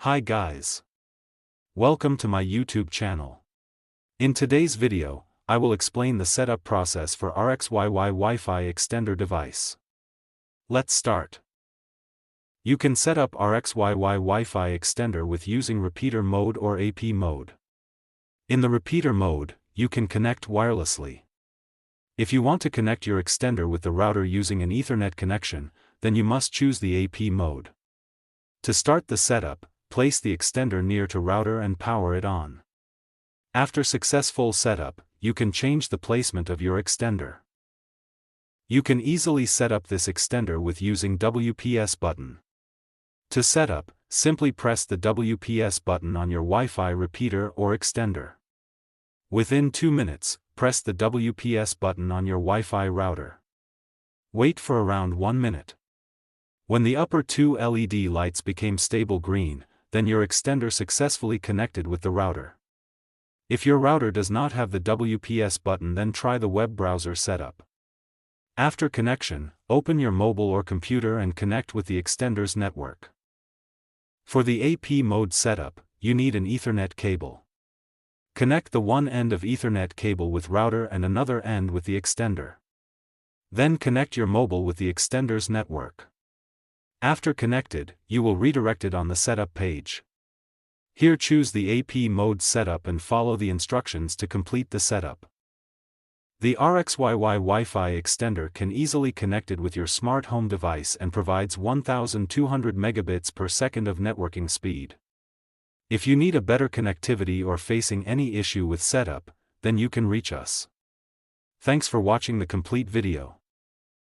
Hi guys. Welcome to my YouTube channel. In today's video, I will explain the setup process for RXYY Wi-Fi Extender device. Let's start. You can set up RXYY Wi-Fi Extender with using repeater mode or AP mode. In the repeater mode, you can connect wirelessly. If you want to connect your extender with the router using an Ethernet connection, then you must choose the AP mode. To start the setup, place the extender near to router and power it on. After successful setup, you can change the placement of your extender. You can easily set up this extender with using WPS button. To set up, simply press the WPS button on your Wi-Fi repeater or extender. Within 2 minutes, press the WPS button on your Wi-Fi router. Wait for around 1 minute. When the upper two LED lights became stable green, then your extender successfully connected with the router. If your router does not have the WPS button, then try the web browser setup. After connection, open your mobile or computer and connect with the extender's network. For the AP mode setup, you need an Ethernet cable. Connect the one end of Ethernet cable with router and another end with the extender. Then connect your mobile with the extender's network. After connected, you will redirect it on the setup page. Here choose the AP mode setup and follow the instructions to complete the setup. The RXYY Wi-Fi extender can easily connected with your smart home device and provides 1200 megabits per second of networking speed. If you need a better connectivity or facing any issue with setup, then you can reach us. Thanks for watching the complete video.